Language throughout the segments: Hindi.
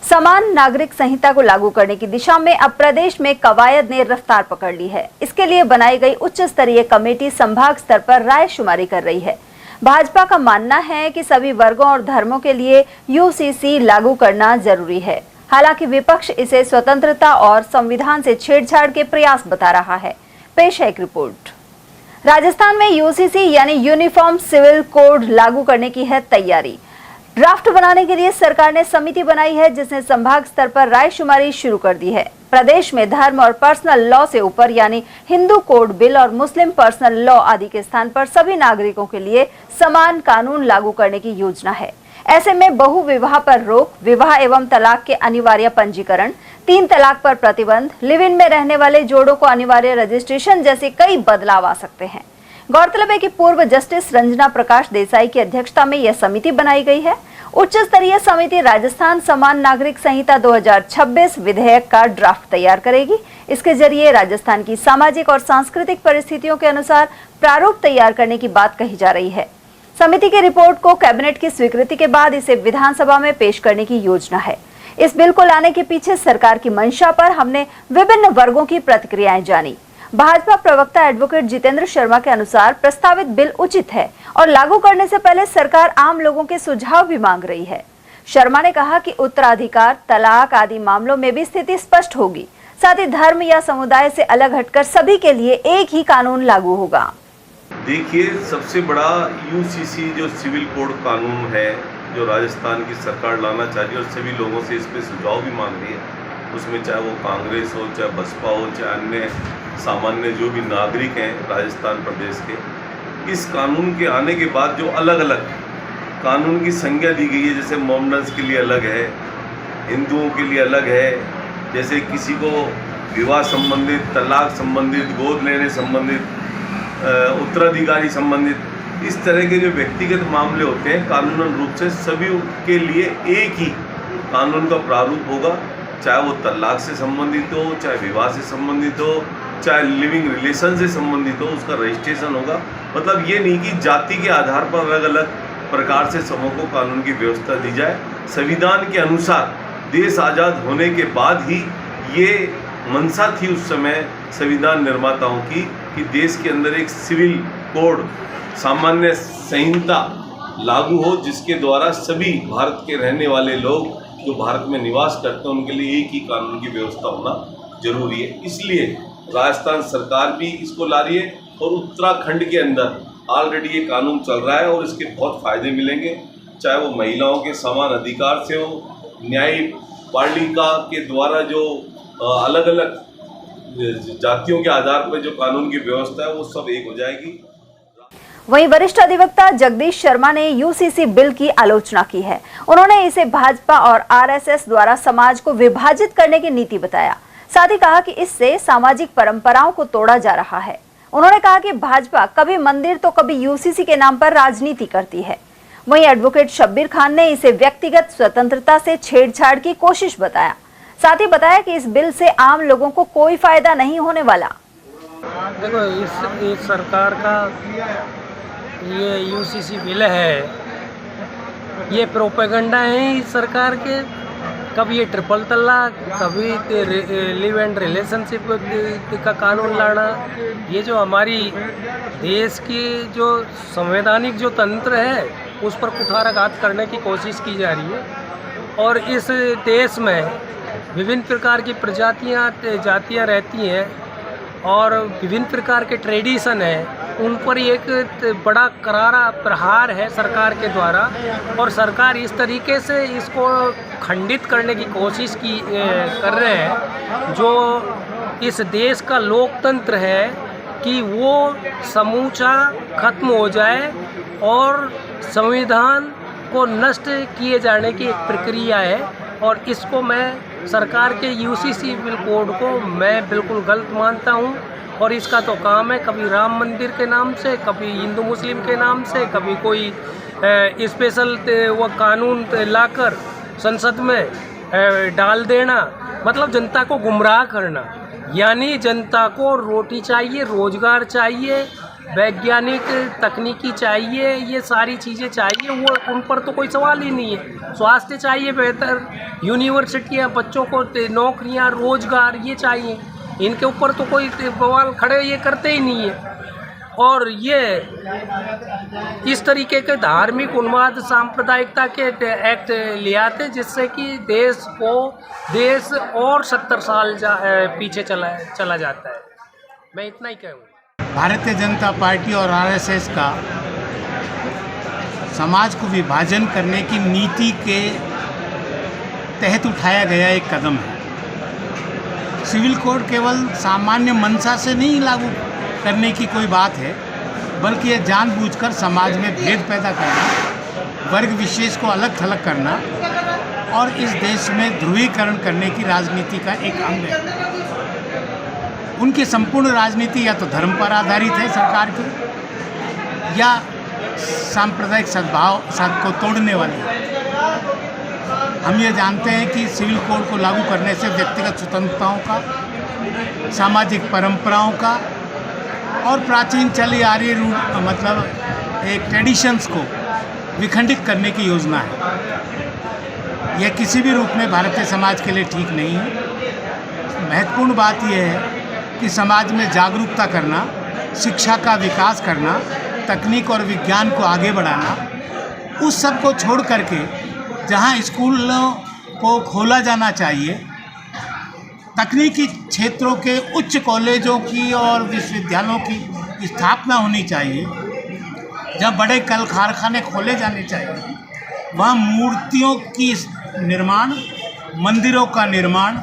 समान नागरिक संहिता को लागू करने की दिशा में अब प्रदेश में कवायद ने रफ्तार पकड़ ली है। इसके लिए बनाई गई उच्च स्तरीय कमेटी संभाग स्तर पर रायशुमारी कर रही है। भाजपा का मानना है कि सभी वर्गों और धर्मों के लिए यूसीसी लागू करना जरूरी है। हालांकि विपक्ष इसे स्वतंत्रता और संविधान से छेड़छाड़ के प्रयास बता रहा है। पेश है एक रिपोर्ट। राजस्थान में यूसीसी यानी यूनिफॉर्म सिविल कोड लागू करने की है तैयारी। ड्राफ्ट बनाने के लिए सरकार ने समिति बनाई है, जिसने संभाग स्तर पर रायशुमारी शुरू कर दी है। प्रदेश में धर्म और पर्सनल लॉ से ऊपर यानी हिंदू कोड बिल और मुस्लिम पर्सनल लॉ आदि के स्थान पर सभी नागरिकों के लिए समान कानून लागू करने की योजना है। ऐसे में बहु विवाह पर रोक, विवाह एवं तलाक के अनिवार्य पंजीकरण, 3 तलाक पर प्रतिबंध, लिव इन में रहने वाले जोड़ों को अनिवार्य रजिस्ट्रेशन जैसे कई बदलाव आ सकते हैं। गौरतलब है कि पूर्व जस्टिस रंजना प्रकाश देसाई की अध्यक्षता में यह समिति बनाई गई है। उच्च स्तरीय समिति राजस्थान समान नागरिक संहिता 2026 विधेयक का ड्राफ्ट तैयार करेगी। इसके जरिए राजस्थान की सामाजिक और सांस्कृतिक परिस्थितियों के अनुसार प्रारूप तैयार करने की बात कही जा रही है। समिति की रिपोर्ट को कैबिनेट की स्वीकृति के बाद इसे विधानसभा में पेश करने की योजना है। इस बिल को लाने के पीछे सरकार की मंशा पर हमने विभिन्न वर्गों की प्रतिक्रियाएं जानी। भाजपा प्रवक्ता एडवोकेट जितेंद्र शर्मा के अनुसार प्रस्तावित बिल उचित है और लागू करने से पहले सरकार आम लोगों के सुझाव भी मांग रही है। शर्मा ने कहा कि उत्तराधिकार, तलाक आदि मामलों में भी स्थिति स्पष्ट होगी। साथ ही धर्म या समुदाय से अलग हटकर सभी के लिए एक ही कानून लागू होगा। देखिए, सबसे बड़ा यूसीसी जो सिविल कोड कानून है जो राजस्थान की सरकार लाना चाह रही है और सभी लोगों से इस पर सुझाव भी मांग रही है, उसमें चाहे वो कांग्रेस हो, चाहे बसपा हो, चाहे अन्य सामान्य जो भी नागरिक हैं राजस्थान प्रदेश के, इस कानून के आने के बाद जो अलग अलग कानून की संज्ञा दी गई है, जैसे मोमडन्स के लिए अलग है, हिंदुओं के लिए अलग है, जैसे किसी को विवाह संबंधित, तलाक संबंधित, गोद लेने संबंधित, उत्तराधिकारी संबंधित, इस तरह के जो व्यक्तिगत मामले होते हैं कानूनन रूप से सभी के लिए एक ही कानून का प्रारूप होगा। चाहे वो तलाक से संबंधित हो, चाहे विवाह से संबंधित हो, चाहे लिविंग रिलेशन से संबंधित हो, उसका रजिस्ट्रेशन होगा। मतलब ये नहीं कि जाति के आधार पर अलग अलग प्रकार से समूह को कानून की व्यवस्था दी जाए। संविधान के अनुसार देश आज़ाद होने के बाद ही ये मंशा थी उस समय संविधान निर्माताओं की कि देश के अंदर एक सिविल कोड, सामान्य संहिता लागू हो, जिसके द्वारा सभी भारत के रहने वाले लोग जो भारत में निवास करते हैं उनके लिए एक ही कानून की व्यवस्था होना जरूरी है। इसलिए राजस्थान सरकार भी इसको ला रही है और उत्तराखंड के अंदर ऑलरेडी ये कानून चल रहा है और इसके बहुत फ़ायदे मिलेंगे। चाहे वो महिलाओं के समान अधिकार से हो, न्यायपालिका के द्वारा जो अलग अलग जातियों के आधार पर जो कानून की व्यवस्था है वो सब एक हो जाएगी। वहीं वरिष्ठ अधिवक्ता जगदीश शर्मा ने यूसीसी बिल की आलोचना की है। उन्होंने इसे भाजपा और आरएसएस द्वारा समाज को विभाजित करने की नीति बताया। साथ ही कहा कि इससे सामाजिक परंपराओं को तोड़ा जा रहा है। उन्होंने कहा कि भाजपा कभी मंदिर तो कभी यूसीसी के नाम पर राजनीति करती है। वहीं एडवोकेट शब्बीर खान ने इसे व्यक्तिगत स्वतंत्रता से छेड़छाड़ की कोशिश बताया। साथ ही बताया कि इस बिल से आम लोगों को कोई फायदा नहीं होने वाला। देखो, इस सरकार का ये यूसीसी बिल है, ये प्रोपेगेंडा है इस सरकार के। कभी ये ट्रिपल तलाक, कभी लिव एंड रिलेशनशिप का कानून लाना, ये जो हमारी देश की जो संवैधानिक जो तंत्र है उस पर कुठाराघात करने की कोशिश की जा रही है। और इस देश में विभिन्न प्रकार की जातियाँ रहती हैं और विभिन्न प्रकार के ट्रेडिशन हैं, उन पर एक बड़ा करारा प्रहार है सरकार के द्वारा। और सरकार इस तरीके से इसको खंडित करने की कोशिश कर रहे हैं जो इस देश का लोकतंत्र है कि वो समूचा खत्म हो जाए और संविधान को नष्ट किए जाने की एक प्रक्रिया है। और इसको मैं सरकार के यूसीसी बिल कोड को मैं बिल्कुल गलत मानता हूँ। और इसका तो काम है कभी राम मंदिर के नाम से, कभी हिंदू मुस्लिम के नाम से, कभी कोई स्पेशल वो कानून लाकर संसद में डाल देना, मतलब जनता को गुमराह करना। यानी जनता को रोटी चाहिए, रोजगार चाहिए, वैज्ञानिक तकनीकी चाहिए, ये सारी चीज़ें चाहिए, वो उन पर तो कोई सवाल ही नहीं है। स्वास्थ्य चाहिए बेहतर, यूनिवर्सिटियाँ, बच्चों को नौकरियाँ, रोजगार, ये चाहिए। इनके ऊपर तो कोई सवाल खड़े ये करते ही नहीं है। और ये इस तरीके के धार्मिक उन्माद सांप्रदायिकता के एक्ट ले आते जिससे कि देश और 70 साल पीछे चला जाता है। मैं इतना ही कहूँगा। भारतीय जनता पार्टी और आरएसएस का समाज को विभाजन करने की नीति के तहत उठाया गया एक कदम है। सिविल कोड केवल सामान्य मंशा से नहीं लागू करने की कोई बात है, बल्कि यह जानबूझकर समाज में भेद पैदा करना, वर्ग विशेष को अलग थलग करना और इस देश में ध्रुवीकरण करने की राजनीति का एक अंग है। उनकी संपूर्ण राजनीति या तो धर्म पर आधारित है सरकार की, या सांप्रदायिक सद्भाव को तोड़ने वाली है। हम ये जानते हैं कि सिविल कोड को लागू करने से व्यक्तिगत स्वतंत्रताओं का, सामाजिक परंपराओं का और प्राचीन चली आ रही मतलब एक ट्रेडिशंस को विखंडित करने की योजना है। यह किसी भी रूप में भारतीय समाज के लिए ठीक नहीं है। महत्वपूर्ण बात यह है कि समाज में जागरूकता करना, शिक्षा का विकास करना, तकनीक और विज्ञान को आगे बढ़ाना, उस सब को छोड़ करके जहां स्कूलों को खोला जाना चाहिए, तकनीकी क्षेत्रों के उच्च कॉलेजों की और विश्वविद्यालयों की स्थापना होनी चाहिए, जहाँ बड़े कल कारखाने खोले जाने चाहिए, वहाँ मूर्तियों की निर्माण, मंदिरों का निर्माण,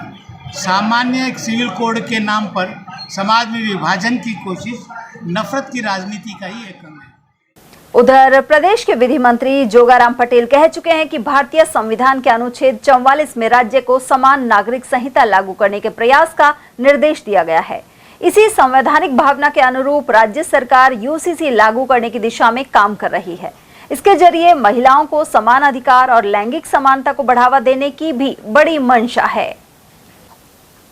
सामान्य एक सिविल कोड के नाम पर समाज में विभाजन की कोशिश नफरत की राजनीति का ही एक अंग है। उधर प्रदेश के विधि मंत्री जोगाराम पटेल कह चुके हैं कि भारतीय संविधान के अनुच्छेद 44 में राज्य को समान नागरिक संहिता लागू करने के प्रयास का निर्देश दिया गया है। इसी संवैधानिक भावना के अनुरूप राज्य सरकार यूसीसी लागू करने की दिशा में काम कर रही है। इसके जरिए महिलाओं को समान अधिकार और लैंगिक समानता को बढ़ावा देने की भी बड़ी मंशा है।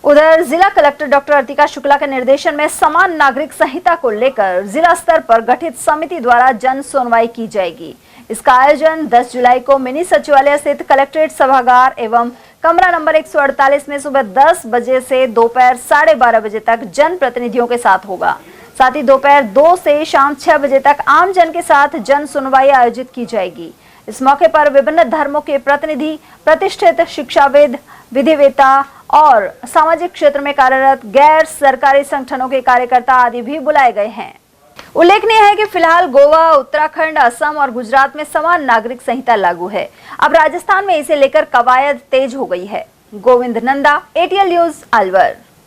उधर जिला कलेक्टर डॉक्टर अर्तिका शुक्ला के निर्देशन में समान नागरिक संहिता को लेकर जिला स्तर पर गठित समिति द्वारा जन सुनवाई की जाएगी। इसका आयोजन 10 जुलाई को मिनी सचिवालय स्थित कलेक्ट्रेट सभागार एवं कमरा नंबर 148 में सुबह 10 बजे से दोपहर 12:30 बजे तक जन प्रतिनिधियों के साथ होगा। साथ ही दोपहर 2 से शाम 6 बजे तक आम जन के साथ जन सुनवाई आयोजित की जाएगी। इस मौके पर विभिन्न धर्मों के प्रतिनिधि, प्रतिष्ठित शिक्षाविद, विधिवेत्ता और सामाजिक क्षेत्र में कार्यरत गैर सरकारी संगठनों के कार्यकर्ता आदि भी बुलाए गए हैं। उल्लेखनीय है कि फिलहाल गोवा, उत्तराखंड, असम और गुजरात में समान नागरिक संहिता लागू है। अब राजस्थान में इसे लेकर कवायद तेज हो गई है। Govind Nanda, ATL news, Alwar.